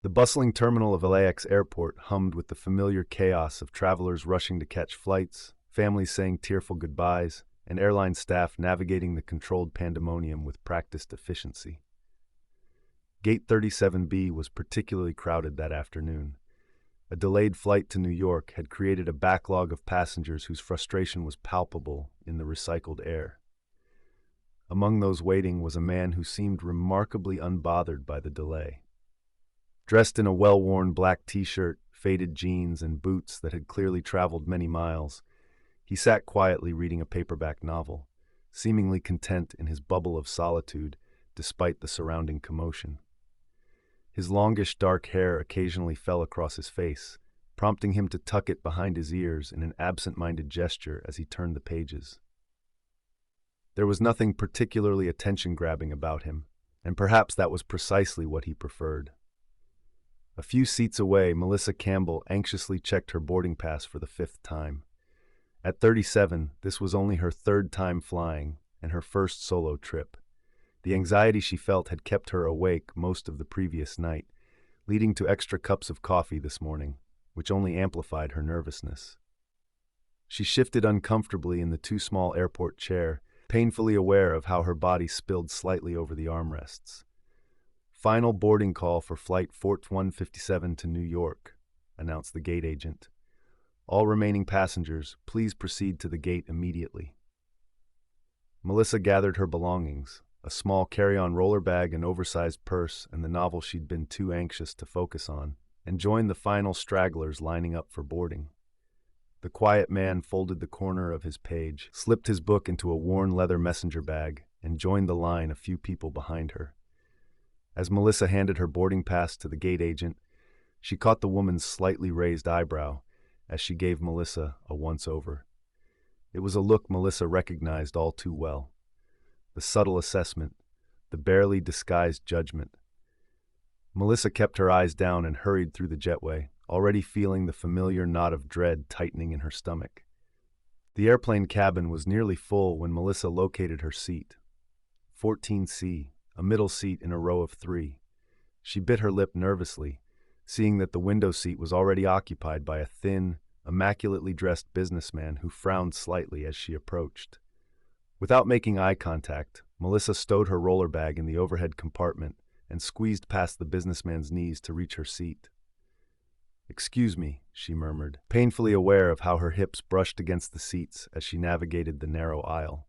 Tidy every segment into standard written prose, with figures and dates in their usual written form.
The bustling terminal of LAX airport hummed with the familiar chaos of travelers rushing to catch flights, families saying tearful goodbyes, and airline staff navigating the controlled pandemonium with practiced efficiency. Gate 37B was particularly crowded that afternoon. A delayed flight to New York had created a backlog of passengers whose frustration was palpable in the recycled air. Among those waiting was a man who seemed remarkably unbothered by the delay. Dressed in a well-worn black t-shirt, faded jeans, and boots that had clearly traveled many miles, he sat quietly reading a paperback novel, seemingly content in his bubble of solitude despite the surrounding commotion. His longish dark hair occasionally fell across his face, prompting him to tuck it behind his ears in an absent-minded gesture as he turned the pages. There was nothing particularly attention-grabbing about him, and perhaps that was precisely what he preferred. A few seats away, Melissa Campbell anxiously checked her boarding pass for the 5th time. At 37, this was only her 3rd time flying and her first solo trip. The anxiety she felt had kept her awake most of the previous night, leading to extra cups of coffee this morning, which only amplified her nervousness. She shifted uncomfortably in the too small airport chair, painfully aware of how her body spilled slightly over the armrests. "Final boarding call for Flight 4157 to New York," announced the gate agent. "All remaining passengers, please proceed to the gate immediately." Melissa gathered her belongings, a small carry-on roller bag, an oversized purse, and the novel she'd been too anxious to focus on, and joined the final stragglers lining up for boarding. The quiet man folded the corner of his page, slipped his book into a worn leather messenger bag, and joined the line a few people behind her. As Melissa handed her boarding pass to the gate agent, she caught the woman's slightly raised eyebrow as she gave Melissa a once-over. It was a look Melissa recognized all too well. The subtle assessment, the barely disguised judgment. Melissa kept her eyes down and hurried through the jetway, already feeling the familiar knot of dread tightening in her stomach. The airplane cabin was nearly full when Melissa located her seat. 14C, a middle seat in a row of 3. She bit her lip nervously, seeing that the window seat was already occupied by a thin, immaculately dressed businessman who frowned slightly as she approached. Without making eye contact, Melissa stowed her roller bag in the overhead compartment and squeezed past the businessman's knees to reach her seat. "Excuse me," she murmured, painfully aware of how her hips brushed against the seats as she navigated the narrow aisle.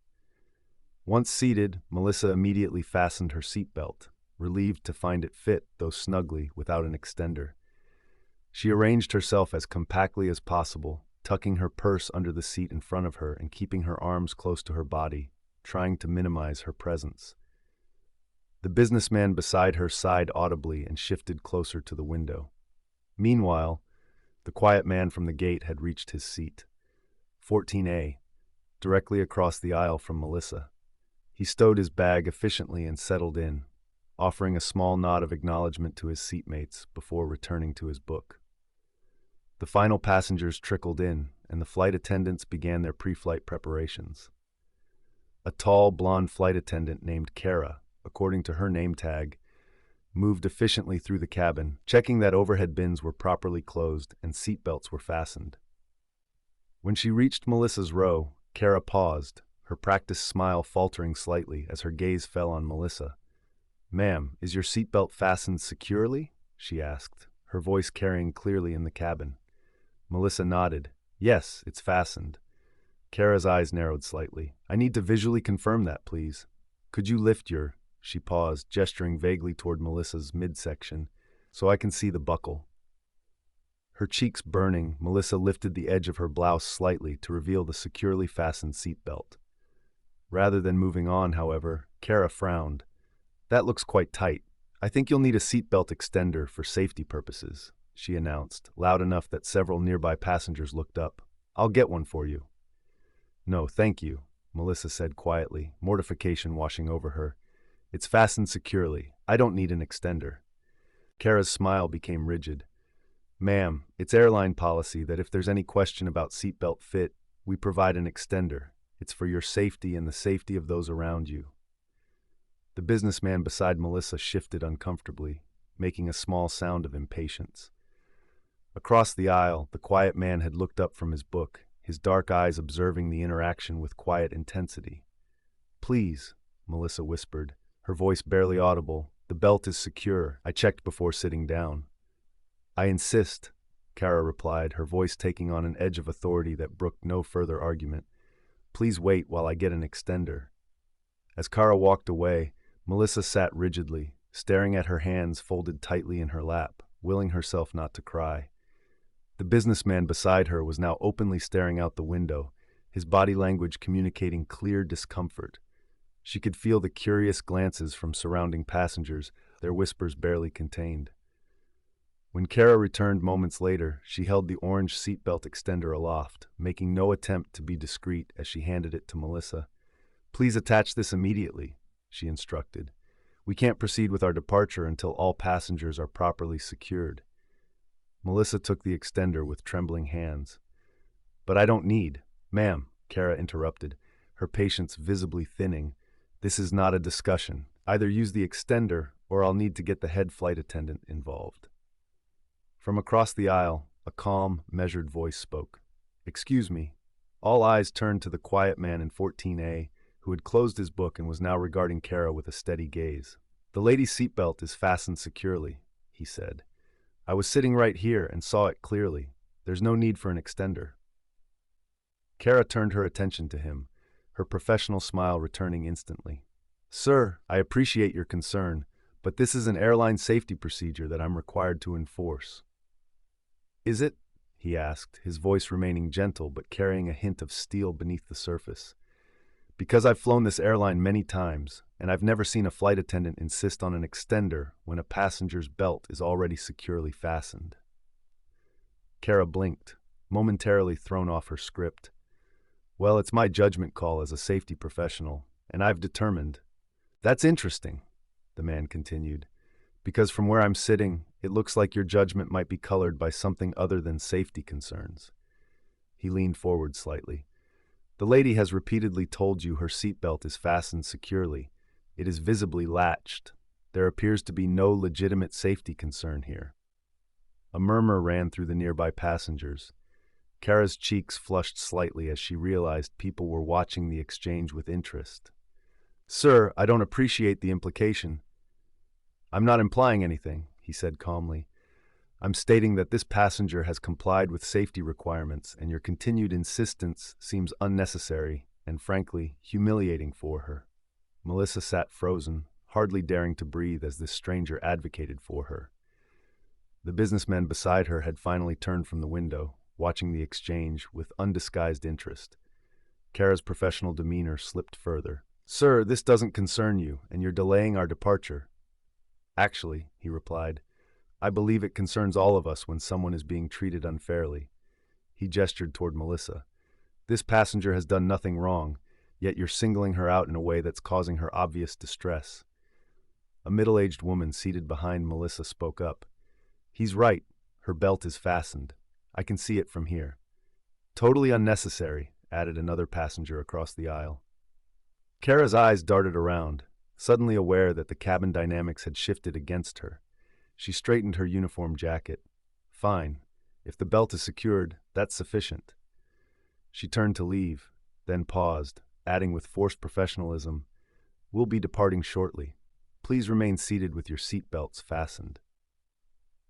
Once seated, Melissa immediately fastened her seatbelt, relieved to find it fit, though snugly, without an extender. She arranged herself as compactly as possible, tucking her purse under the seat in front of her and keeping her arms close to her body, trying to minimize her presence. The businessman beside her sighed audibly and shifted closer to the window. Meanwhile, the quiet man from the gate had reached his seat, 14A, directly across the aisle from Melissa. He stowed his bag efficiently and settled in, offering a small nod of acknowledgement to his seatmates before returning to his book. The final passengers trickled in, and the flight attendants began their pre-flight preparations. A tall, blonde flight attendant named Kara, according to her name tag, moved efficiently through the cabin, checking that overhead bins were properly closed and seatbelts were fastened. When she reached Melissa's row, Kara paused, her practiced smile faltering slightly as her gaze fell on Melissa. "Ma'am, is your seatbelt fastened securely?" she asked, her voice carrying clearly in the cabin. Melissa nodded. "Yes, it's fastened." Kara's eyes narrowed slightly. "I need to visually confirm that, please. Could you lift your—" She paused, gesturing vaguely toward Melissa's midsection, "so I can see the buckle." Her cheeks burning, Melissa lifted the edge of her blouse slightly to reveal the securely fastened seatbelt. Rather than moving on, however, Kara frowned. "That looks quite tight. I think you'll need a seatbelt extender for safety purposes," she announced, loud enough that several nearby passengers looked up. "I'll get one for you." "No, thank you," Melissa said quietly, mortification washing over her. "It's fastened securely. I don't need an extender." Kara's smile became rigid. "Ma'am, it's airline policy that if there's any question about seatbelt fit, we provide an extender. It's for your safety and the safety of those around you." The businessman beside Melissa shifted uncomfortably. making a small sound of impatience. Across the aisle, the quiet man had looked up from his book, his dark eyes observing the interaction with quiet intensity. "Please," Melissa whispered, her voice barely audible, "the belt is secure. I checked before sitting down." "I insist," Kara replied, her voice taking on an edge of authority that brooked no further argument. "Please wait while I get an extender." As Kara walked away, Melissa sat rigidly, staring at her hands folded tightly in her lap, willing herself not to cry. The businessman beside her was now openly staring out the window, his body language communicating clear discomfort. She could feel the curious glances from surrounding passengers, their whispers barely contained. When Kara returned moments later, she held the orange seatbelt extender aloft, making no attempt to be discreet as she handed it to Melissa. "Please attach this immediately," she instructed. "We can't proceed with our departure until all passengers are properly secured." Melissa took the extender with trembling hands. "But I don't need." "Ma'am," Kara interrupted, her patience visibly thinning. "This is not a discussion. Either use the extender, or I'll need to get the head flight attendant involved." From across the aisle, a calm, measured voice spoke. "Excuse me." All eyes turned to the quiet man in 14A, who had closed his book and was now regarding Kara with a steady gaze. "The lady's seatbelt is fastened securely," he said. "I was sitting right here and saw it clearly. There's no need for an extender." Kara turned her attention to him, her professional smile returning instantly. "Sir, I appreciate your concern, but this is an airline safety procedure that I'm required to enforce." "Is it?" he asked, his voice remaining gentle but carrying a hint of steel beneath the surface. "Because I've flown this airline many times, and I've never seen a flight attendant insist on an extender when a passenger's belt is already securely fastened." Kara blinked, momentarily thrown off her script. "Well, it's my judgment call as a safety professional, and I've determined." "That's interesting," the man continued, "because from where I'm sitting, it looks like your judgment might be colored by something other than safety concerns." He leaned forward slightly. "The lady has repeatedly told you her seatbelt is fastened securely. It is visibly latched. There appears to be no legitimate safety concern here." A murmur ran through the nearby passengers. Kara's cheeks flushed slightly as she realized people were watching the exchange with interest. "Sir, I don't appreciate the implication." "I'm not implying anything," he said calmly. "I'm stating that this passenger has complied with safety requirements, and your continued insistence seems unnecessary and, frankly, humiliating for her." Melissa sat frozen, hardly daring to breathe as this stranger advocated for her. The businessman beside her had finally turned from the window, watching the exchange with undisguised interest. Kara's professional demeanor slipped further. "Sir, this doesn't concern you, and you're delaying our departure." "Actually," he replied, "I believe it concerns all of us when someone is being treated unfairly." He gestured toward Melissa. "This passenger has done nothing wrong, yet you're singling her out in a way that's causing her obvious distress." A middle-aged woman seated behind Melissa spoke up. "He's right. Her belt is fastened. I can see it from here." "Totally unnecessary," added another passenger across the aisle. Kara's eyes darted around, suddenly aware that the cabin dynamics had shifted against her. She straightened her uniform jacket. "Fine. If the belt is secured, that's sufficient." She turned to leave, then paused, adding with forced professionalism, "We'll be departing shortly. Please remain seated with your seat belts fastened."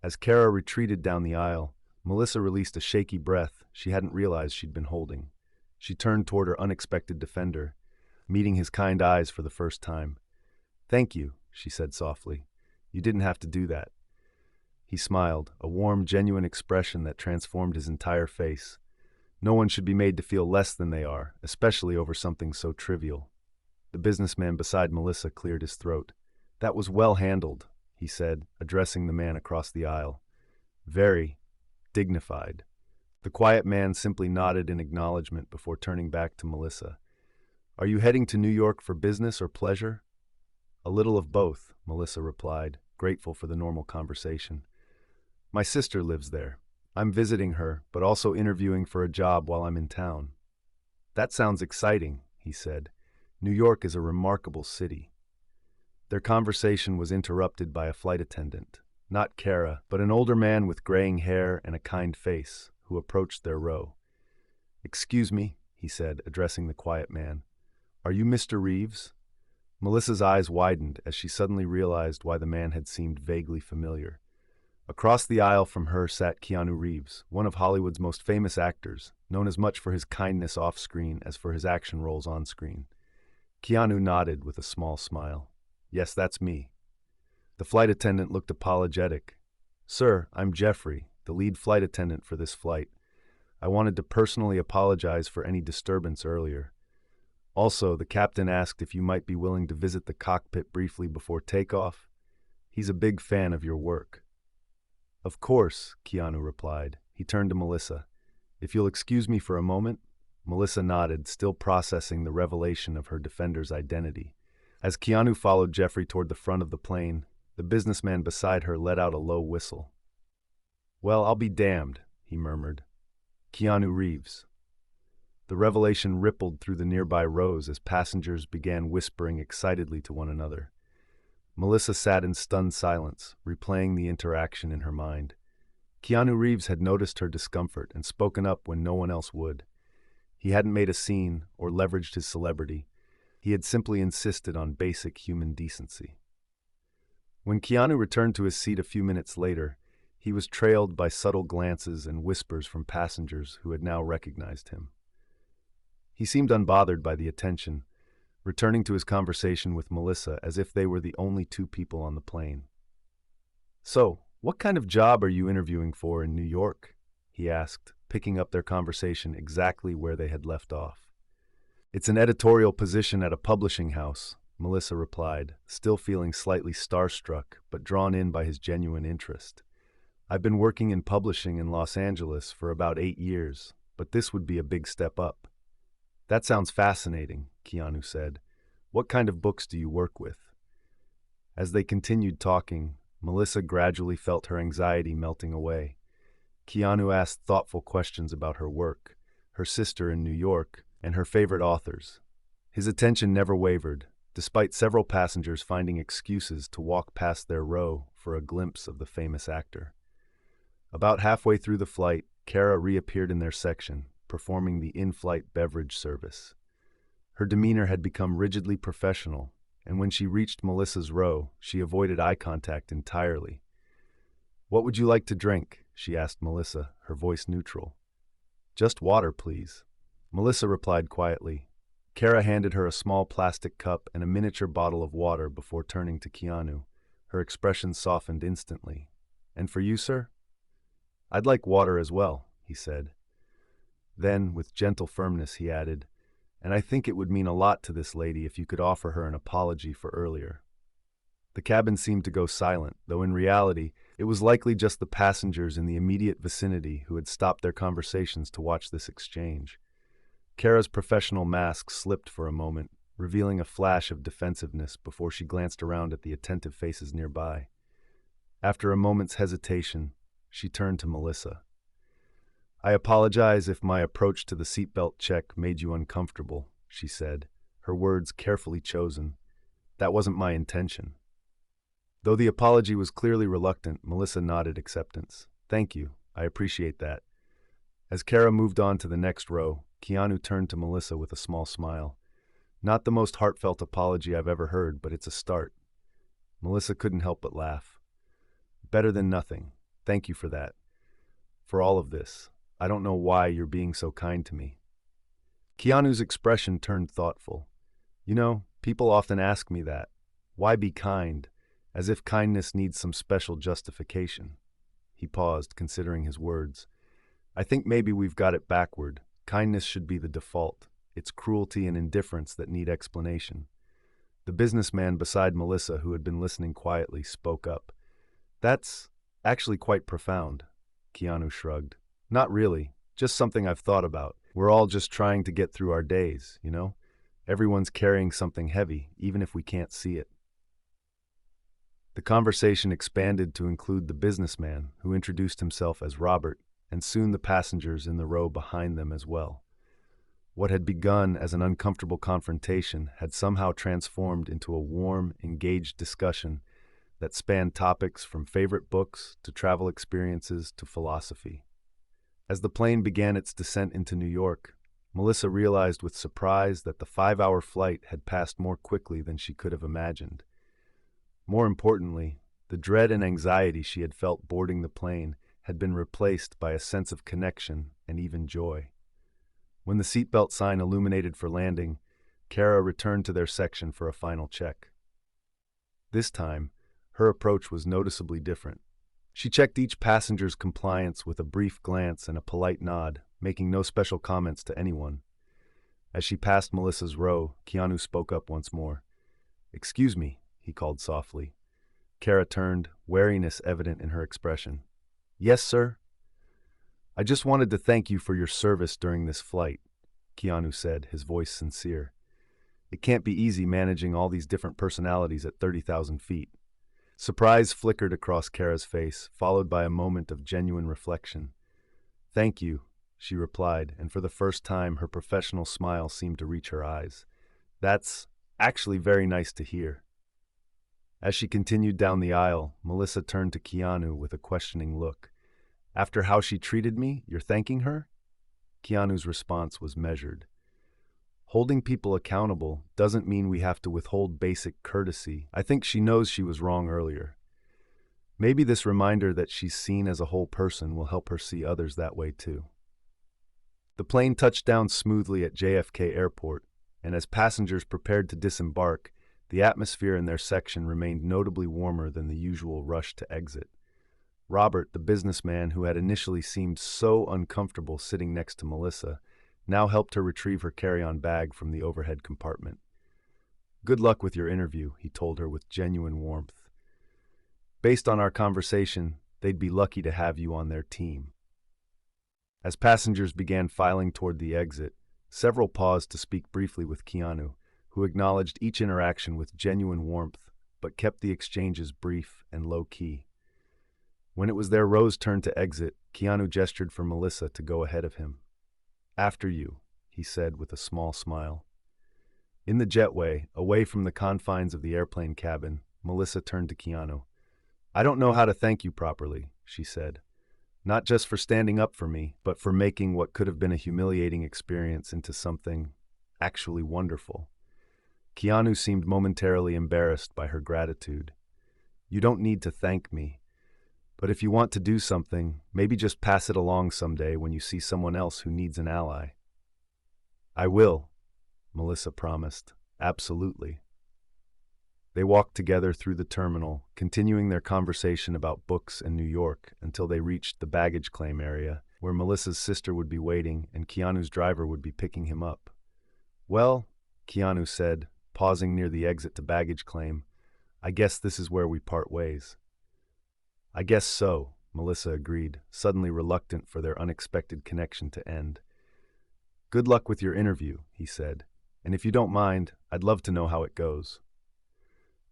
As Kara retreated down the aisle, Melissa released a shaky breath she hadn't realized she'd been holding. She turned toward her unexpected defender, meeting his kind eyes for the first time. "Thank you," she said softly. "You didn't have to do that." He smiled, a warm, genuine expression that transformed his entire face. No one should be made to feel less than they are, especially over something so trivial. The businessman beside Melissa cleared his throat. "That was well handled," he said, addressing the man across the aisle. "Very dignified." The quiet man simply nodded in acknowledgement before turning back to Melissa. "Are you heading to New York for business or pleasure?" "A little of both," Melissa replied, grateful for the normal conversation. "My sister lives there. I'm visiting her, but also interviewing for a job while I'm in town." "That sounds exciting," he said. "New York is a remarkable city." Their conversation was interrupted by a flight attendant, not Kara, but an older man with graying hair and a kind face, who approached their row. "Excuse me," he said, addressing the quiet man. "Are you Mr. Reeves?" Melissa's eyes widened as she suddenly realized why the man had seemed vaguely familiar. Across the aisle from her sat Keanu Reeves, one of Hollywood's most famous actors, known as much for his kindness off-screen as for his action roles on-screen. Keanu nodded with a small smile. "Yes, that's me." The flight attendant looked apologetic. "Sir, I'm Jeffrey, the lead flight attendant for this flight. I wanted to personally apologize for any disturbance earlier. Also, the captain asked if you might be willing to visit the cockpit briefly before takeoff. He's a big fan of your work." "Of course," Keanu replied. He turned to Melissa. "If you'll excuse me for a moment." Melissa nodded, still processing the revelation of her defender's identity. As Keanu followed Jeffrey toward the front of the plane, the businessman beside her let out a low whistle. "Well, I'll be damned," he murmured. "Keanu Reeves." The revelation rippled through the nearby rows as passengers began whispering excitedly to one another. Melissa sat in stunned silence, replaying the interaction in her mind. Keanu Reeves had noticed her discomfort and spoken up when no one else would. He hadn't made a scene or leveraged his celebrity. He had simply insisted on basic human decency. When Keanu returned to his seat a few minutes later, he was trailed by subtle glances and whispers from passengers who had now recognized him. He seemed unbothered by the attention, returning to his conversation with Melissa as if they were the only two people on the plane. "So, what kind of job are you interviewing for in New York?" he asked, picking up their conversation exactly where they had left off. "It's an editorial position at a publishing house," Melissa replied, still feeling slightly starstruck but drawn in by his genuine interest. "I've been working in publishing in Los Angeles for about 8 years, but this would be a big step up." "That sounds fascinating," Keanu said. "What kind of books do you work with?" As they continued talking, Melissa gradually felt her anxiety melting away. Keanu asked thoughtful questions about her work, her sister in New York, and her favorite authors. His attention never wavered, despite several passengers finding excuses to walk past their row for a glimpse of the famous actor. About halfway through the flight, Kara reappeared in their section, performing the in-flight beverage service. Her demeanor had become rigidly professional, and when she reached Melissa's row, she avoided eye contact entirely. "What would you like to drink?" she asked Melissa, her voice neutral. "Just water, please." Melissa replied quietly. Kara handed her a small plastic cup and a miniature bottle of water before turning to Keanu. Her expression softened instantly. "And for you, sir?" "I'd like water as well," he said. Then, with gentle firmness, he added, "And I think it would mean a lot to this lady if you could offer her an apology for earlier." The cabin seemed to go silent, though in reality, it was likely just the passengers in the immediate vicinity who had stopped their conversations to watch this exchange. Kara's professional mask slipped for a moment, revealing a flash of defensiveness before she glanced around at the attentive faces nearby. After a moment's hesitation, she turned to Melissa. "I apologize if my approach to the seatbelt check made you uncomfortable," she said, her words carefully chosen. "That wasn't my intention." Though the apology was clearly reluctant, Melissa nodded acceptance. "Thank you. I appreciate that." As Kara moved on to the next row, Keanu turned to Melissa with a small smile. "Not the most heartfelt apology I've ever heard, but it's a start." Melissa couldn't help but laugh. "Better than nothing. Thank you for that. For all of this. I don't know why you're being so kind to me." Keanu's expression turned thoughtful. "You know, people often ask me that. Why be kind? As if kindness needs some special justification." He paused, considering his words. "I think maybe we've got it backward. Kindness should be the default. It's cruelty and indifference that need explanation." The businessman beside Melissa, who had been listening quietly, spoke up. "That's actually quite profound." Keanu shrugged. "Not really. Just something I've thought about. We're all just trying to get through our days, you know? Everyone's carrying something heavy, even if we can't see it." The conversation expanded to include the businessman, who introduced himself as Robert, and soon the passengers in the row behind them as well. What had begun as an uncomfortable confrontation had somehow transformed into a warm, engaged discussion that spanned topics from favorite books to travel experiences to philosophy. As the plane began its descent into New York, Melissa realized with surprise that the 5-hour flight had passed more quickly than she could have imagined. More importantly, the dread and anxiety she had felt boarding the plane had been replaced by a sense of connection and even joy. When the seatbelt sign illuminated for landing, Kara returned to their section for a final check. This time, her approach was noticeably different. She checked each passenger's compliance with a brief glance and a polite nod, making no special comments to anyone. As she passed Melissa's row, Keanu spoke up once more. "Excuse me," he called softly. Kara turned, wariness evident in her expression. "Yes, sir?" "I just wanted to thank you for your service during this flight," Keanu said, his voice sincere. "It can't be easy managing all these different personalities at 30,000 feet. Surprise flickered across Kara's face, followed by a moment of genuine reflection. "Thank you," she replied, and for the first time her professional smile seemed to reach her eyes. "That's actually very nice to hear." As she continued down the aisle, Melissa turned to Keanu with a questioning look. "After how she treated me, you're thanking her?" Keanu's response was measured. "Holding people accountable doesn't mean we have to withhold basic courtesy. I think she knows she was wrong earlier. Maybe this reminder that she's seen as a whole person will help her see others that way too." The plane touched down smoothly at JFK Airport, and as passengers prepared to disembark, the atmosphere in their section remained notably warmer than the usual rush to exit. Robert, the businessman who had initially seemed so uncomfortable sitting next to Melissa, now helped her retrieve her carry-on bag from the overhead compartment. "Good luck with your interview," he told her with genuine warmth. "Based on our conversation, they'd be lucky to have you on their team." As passengers began filing toward the exit, several paused to speak briefly with Keanu, who acknowledged each interaction with genuine warmth, but kept the exchanges brief and low-key. When it was their row's turn to exit, Keanu gestured for Melissa to go ahead of him. "After you," he said with a small smile. In the jetway, away from the confines of the airplane cabin, Melissa turned to Keanu. "I don't know how to thank you properly," she said. "Not just for standing up for me, but for making what could have been a humiliating experience into something actually wonderful." Keanu seemed momentarily embarrassed by her gratitude. "You don't need to thank me. But if you want to do something, maybe just pass it along someday when you see someone else who needs an ally." "I will," Melissa promised. "Absolutely." They walked together through the terminal, continuing their conversation about books and New York until they reached the baggage claim area, where Melissa's sister would be waiting and Keanu's driver would be picking him up. "Well," Keanu said, pausing near the exit to baggage claim, "I guess this is where we part ways." "I guess so," Melissa agreed, suddenly reluctant for their unexpected connection to end. "Good luck with your interview," he said, "and if you don't mind, I'd love to know how it goes."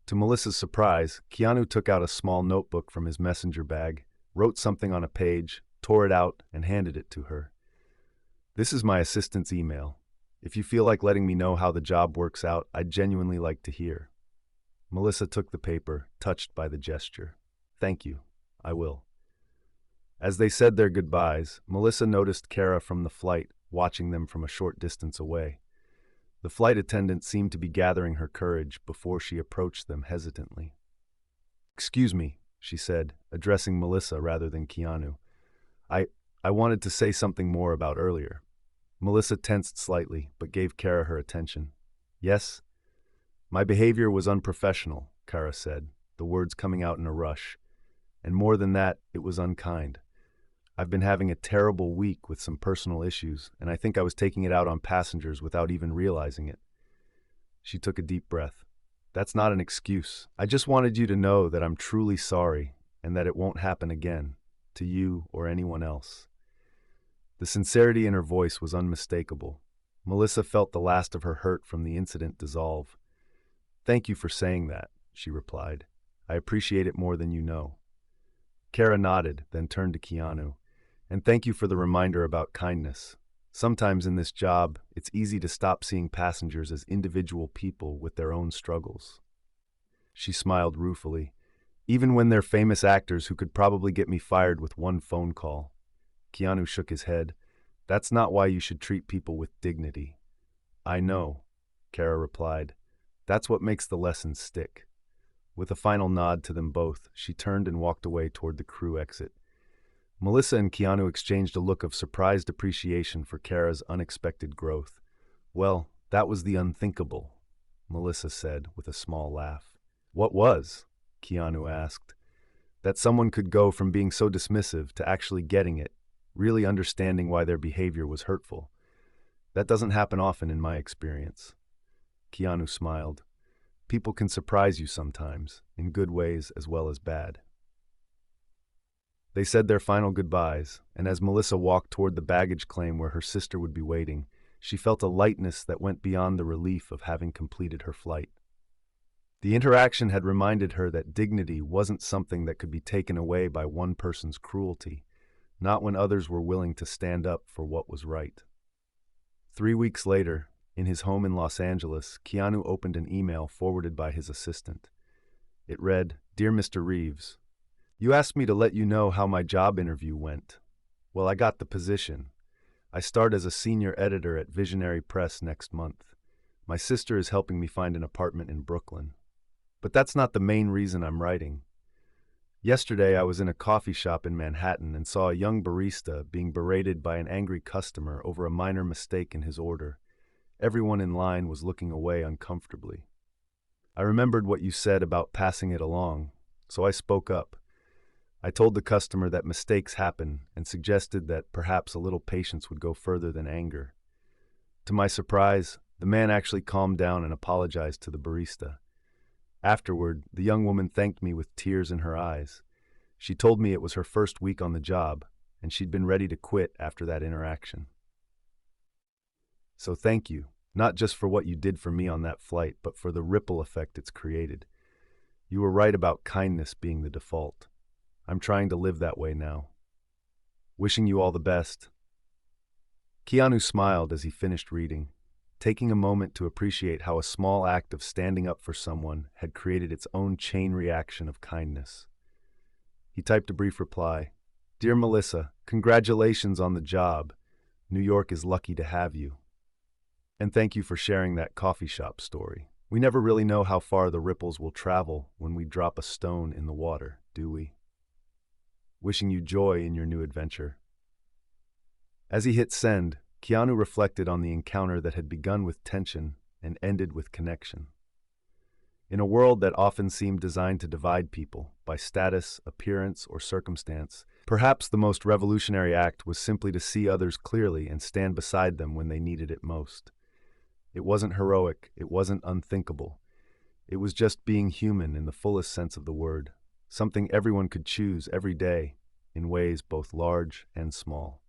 To Melissa's surprise, Keanu took out a small notebook from his messenger bag, wrote something on a page, tore it out, and handed it to her. "This is my assistant's email. If you feel like letting me know how the job works out, I'd genuinely like to hear." Melissa took the paper, touched by the gesture. "Thank you. I will." As they said their goodbyes, Melissa noticed Kara from the flight, watching them from a short distance away. The flight attendant seemed to be gathering her courage before she approached them hesitantly. "Excuse me," she said, addressing Melissa rather than Keanu. I wanted to say something more about earlier." Melissa tensed slightly, but gave Kara her attention. "Yes?" "My behavior was unprofessional," Kara said, the words coming out in a rush. "And more than that, it was unkind. I've been having a terrible week with some personal issues, and I think I was taking it out on passengers without even realizing it." She took a deep breath. "That's not an excuse. I just wanted you to know that I'm truly sorry and that it won't happen again, to you or anyone else." The sincerity in her voice was unmistakable. Melissa felt the last of her hurt from the incident dissolve. "Thank you for saying that," she replied. "I appreciate it more than you know." Kara nodded, then turned to Keanu. "And thank you for the reminder about kindness. Sometimes in this job, it's easy to stop seeing passengers as individual people with their own struggles." She smiled ruefully. Even when they're famous actors who could probably get me fired with one phone call. Keanu shook his head. That's not why you should treat people with dignity. I know, Kara replied. That's what makes the lesson stick. With a final nod to them both, she turned and walked away toward the crew exit. Melissa and Keanu exchanged a look of surprised appreciation for Kara's unexpected growth. Well, that was the unthinkable, Melissa said with a small laugh. What was? Keanu asked. That someone could go from being so dismissive to actually getting it, really understanding why their behavior was hurtful. That doesn't happen often in my experience. Keanu smiled. People can surprise you sometimes, in good ways as well as bad. They said their final goodbyes, and as Melissa walked toward the baggage claim where her sister would be waiting, she felt a lightness that went beyond the relief of having completed her flight. The interaction had reminded her that dignity wasn't something that could be taken away by one person's cruelty, not when others were willing to stand up for what was right. 3 weeks later, in his home in Los Angeles, Keanu opened an email forwarded by his assistant. It read, "Dear Mr. Reeves, you asked me to let you know how my job interview went. Well, I got the position. I start as a senior editor at Visionary Press next month. My sister is helping me find an apartment in Brooklyn. But that's not the main reason I'm writing. Yesterday, I was in a coffee shop in Manhattan and saw a young barista being berated by an angry customer over a minor mistake in his order. Everyone in line was looking away uncomfortably. I remembered what you said about passing it along, so I spoke up. I told the customer that mistakes happen and suggested that perhaps a little patience would go further than anger. To my surprise, the man actually calmed down and apologized to the barista. Afterward, the young woman thanked me with tears in her eyes. She told me it was her first week on the job, and she'd been ready to quit after that interaction. So thank you, not just for what you did for me on that flight, but for the ripple effect it's created. You were right about kindness being the default. I'm trying to live that way now. Wishing you all the best." Keanu smiled as he finished reading, taking a moment to appreciate how a small act of standing up for someone had created its own chain reaction of kindness. He typed a brief reply. "Dear Melissa, congratulations on the job. New York is lucky to have you. And thank you for sharing that coffee shop story. We never really know how far the ripples will travel when we drop a stone in the water, do we? Wishing you joy in your new adventure." As he hit send, Keanu reflected on the encounter that had begun with tension and ended with connection. In a world that often seemed designed to divide people by status, appearance, or circumstance, perhaps the most revolutionary act was simply to see others clearly and stand beside them when they needed it most. It wasn't heroic, it wasn't unthinkable. It was just being human in the fullest sense of the word, something everyone could choose every day in ways both large and small.